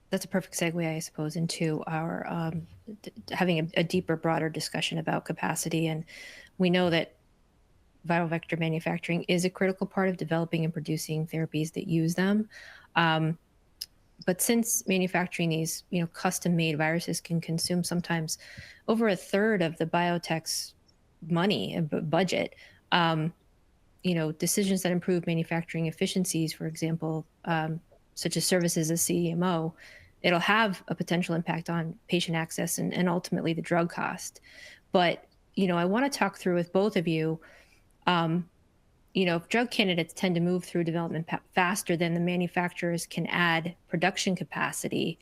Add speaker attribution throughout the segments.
Speaker 1: that's a perfect segue, I suppose, into our having a deeper, broader discussion about capacity. And we know that viral vector manufacturing is a critical part of developing and producing therapies that use them. But since manufacturing these, custom-made viruses can consume sometimes over a third of the biotech's money and budget, decisions that improve manufacturing efficiencies, for example, such as services as CDMO, it'll have a potential impact on patient access and ultimately the drug cost. But, I want to talk through with both of you, if drug candidates tend to move through development faster than the manufacturers can add production capacity,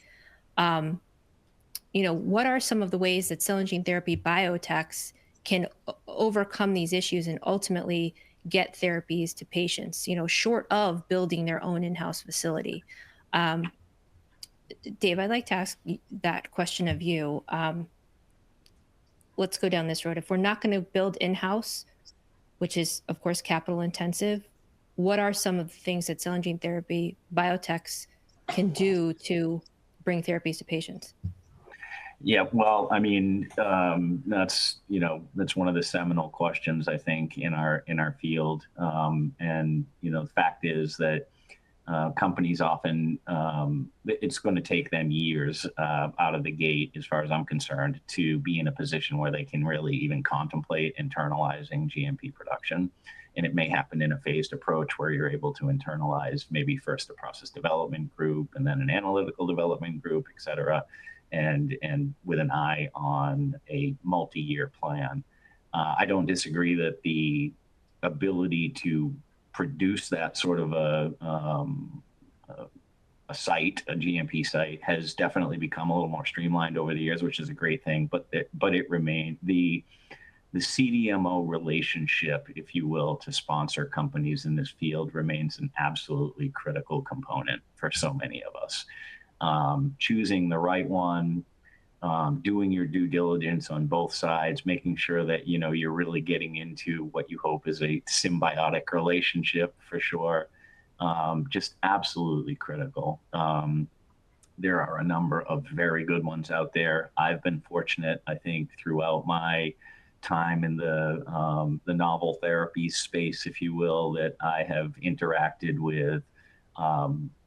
Speaker 1: what are some of the ways that cell and gene therapy biotechs can overcome these issues and ultimately get therapies to patients, short of building their own in-house facility? Dave, I'd like to ask that question of you. Let's go down this road. If we're not going to build in-house, which is, of course, capital intensive, what are some of the things that cell and gene therapy biotechs can do to bring therapies to patients?
Speaker 2: Yeah, well, I mean, that's one of the seminal questions, I think, in our field. And the fact is that companies often, it's going to take them years out of the gate, as far as I'm concerned, to be in a position where they can really even contemplate internalizing GMP production. And it may happen in a phased approach where you're able to internalize maybe first a process development group and then an analytical development group, et cetera, and with an eye on a multi-year plan. I don't disagree that the ability to produce that sort of a site, a GMP site, has definitely become a little more streamlined over the years, which is a great thing. But it remained the CDMO relationship, if you will, to sponsor companies in this field remains an absolutely critical component for so many of us. Choosing the right one, doing your due diligence on both sides, making sure that you're really getting into what you hope is a symbiotic relationship for sure, just absolutely critical. There are a number of very good ones out there. I've been fortunate, I think, throughout my time in the novel therapies space, if you will, that I have interacted with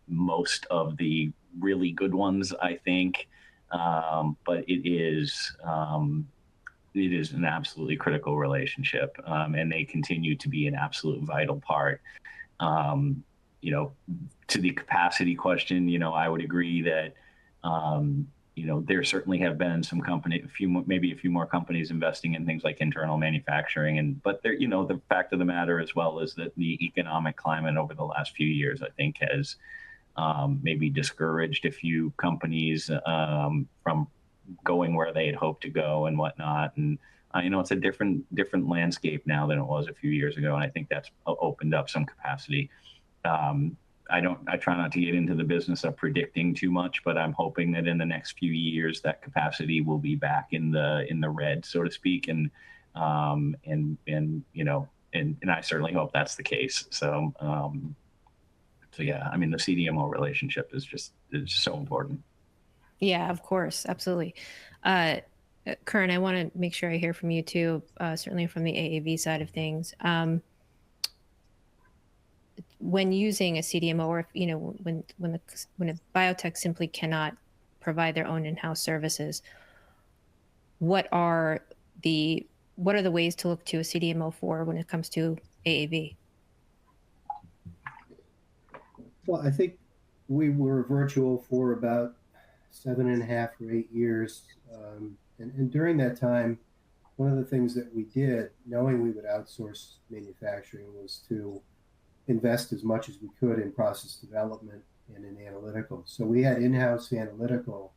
Speaker 2: most of the really good ones, I think. But it is an absolutely critical relationship, and they continue to be an absolute vital part. To the capacity question, I would agree that there certainly have been some maybe a few more companies investing in things like internal manufacturing, but there, the fact of the matter as well is that the economic climate over the last few years, I think, has maybe discouraged a few companies from going where they had hoped to go and whatnot. And it's a different landscape now than it was a few years ago, and I think that's opened up some capacity. I try not to get into the business of predicting too much, but I'm hoping that in the next few years that capacity will be back in the red, so to speak, and I certainly hope that's the case. So yeah, I mean, the CDMO relationship is so important.
Speaker 1: Yeah, of course, absolutely. Curran, I want to make sure I hear from you too, certainly from the AAV side of things. When using a CDMO, or when a biotech simply cannot provide their own in-house services, what are the ways to look to a CDMO for when it comes to AAV?
Speaker 3: Well, I think we were virtual for about 7.5 or 8 years. And during that time, one of the things that we did, knowing we would outsource manufacturing, was to invest as much as we could in process development and in analytical. So we had in-house analytical,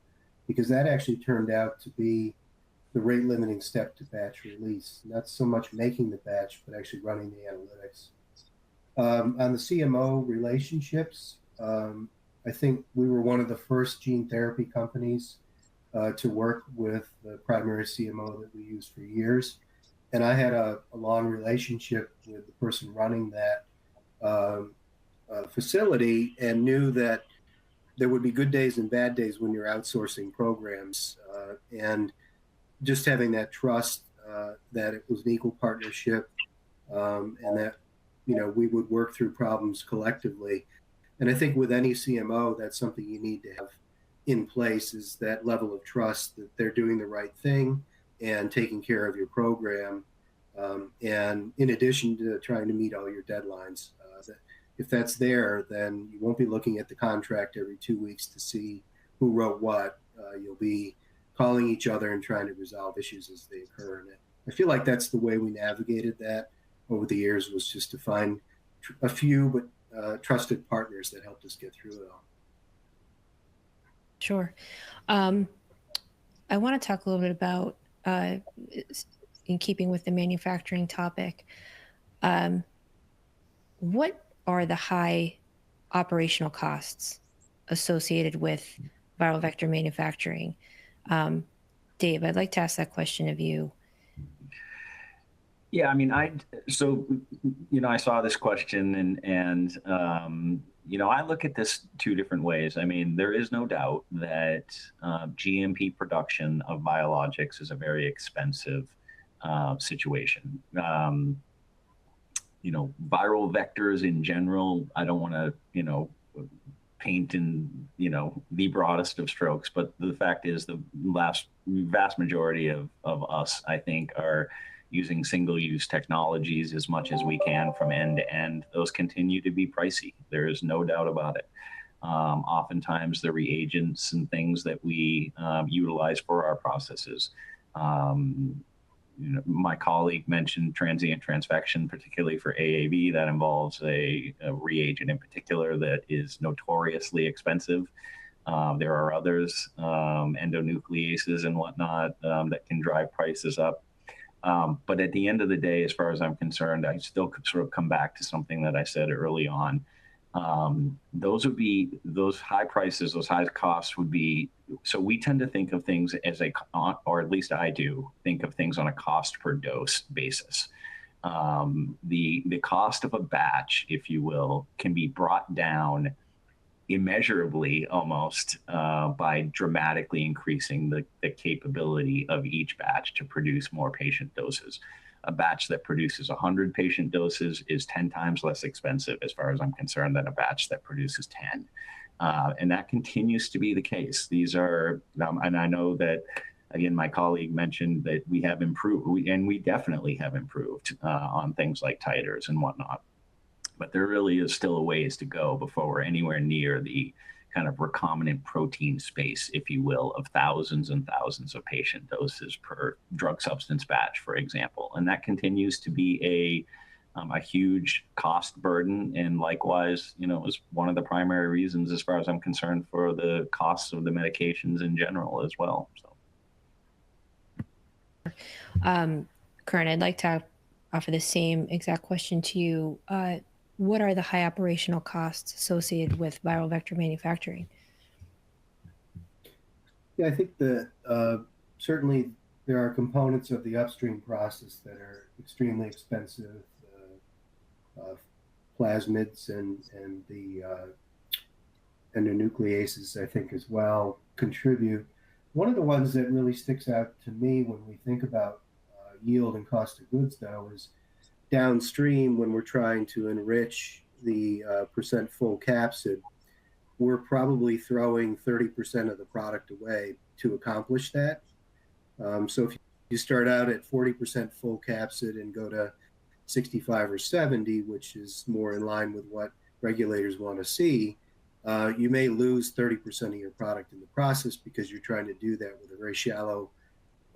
Speaker 3: because that actually turned out to be the rate limiting step to batch release. Not so much making the batch, but actually running the analytics. On the CMO relationships, I think we were one of the first gene therapy companies to work with the primary CMO that we used for years. And I had a long relationship with the person running that facility, and knew that there would be good days and bad days when you're outsourcing programs, and just having that trust that it was an equal partnership, and that we would work through problems collectively. And I think with any CMO, that's something you need to have in place, is that level of trust that they're doing the right thing and taking care of your program. And in addition to trying to meet all your deadlines, if that's there, then you won't be looking at the contract every 2 weeks to see who wrote what. You'll be calling each other and trying to resolve issues as they occur. And I feel like that's the way we navigated that over the years, was just to find a few but trusted partners that helped us get through it all.
Speaker 1: Sure. I want to talk a little bit about, in keeping with the manufacturing topic, what are the high operational costs associated with viral vector manufacturing? Dave, I'd like to ask that question of you.
Speaker 2: Yeah, I mean, I saw this question, and I look at this two different ways. I mean, there is no doubt that GMP production of biologics is a very expensive situation. Viral vectors in general, I don't want to, paint in, the broadest of strokes, but the fact is the vast majority of us, I think, are using single-use technologies as much as we can from end to end. Those continue to be pricey. There is no doubt about it. Oftentimes the reagents and things that we utilize for our processes. My colleague mentioned transient transfection, particularly for AAV. That involves a reagent in particular that is notoriously expensive. There are others, endonucleases and whatnot, that can drive prices up. But at the end of the day, as far as I'm concerned, I still could sort of come back to something that I said early on. Those high prices, those high costs would be, so we tend to think of things as or at least I do think of things on a cost per dose basis. The cost of a batch, if you will, can be brought down immeasurably almost by dramatically increasing the capability of each batch to produce more patient doses. A batch that produces 100 patient doses is 10 times less expensive, as far as I'm concerned, than a batch that produces 10. And that continues to be the case. These are, and I know that, again, my colleague mentioned that we have improved, and we definitely have improved on things like titers and whatnot. But there really is still a ways to go before we're anywhere near the kind of recombinant protein space, if you will, of thousands and thousands of patient doses per drug substance batch, for example. And that continues to be a huge cost burden. And likewise, is one of the primary reasons, as far as I'm concerned, for the costs of the medications in general as well. So.
Speaker 1: Curran, I'd like to offer the same exact question to you. What are the high operational costs associated with viral vector manufacturing?
Speaker 3: Yeah, I think that certainly there are components of the upstream process that are extremely expensive. Plasmids and the endonucleases, I think, as well contribute. One of the ones that really sticks out to me when we think about yield and cost of goods, though, is downstream when we're trying to enrich the percent full capsid. We're probably throwing 30% of the product away to accomplish that. So if you start out at 40% full capsid and go to 65 or 70, which is more in line with what regulators want to see, you may lose 30% of your product in the process because you're trying to do that with a very shallow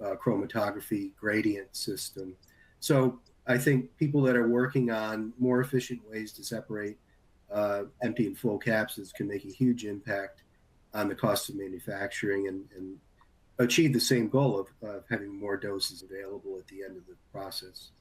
Speaker 3: chromatography gradient system. So I think people that are working on more efficient ways to separate empty and full capsids can make a huge impact on the cost of manufacturing and achieve the same goal of having more doses available at the end of the process.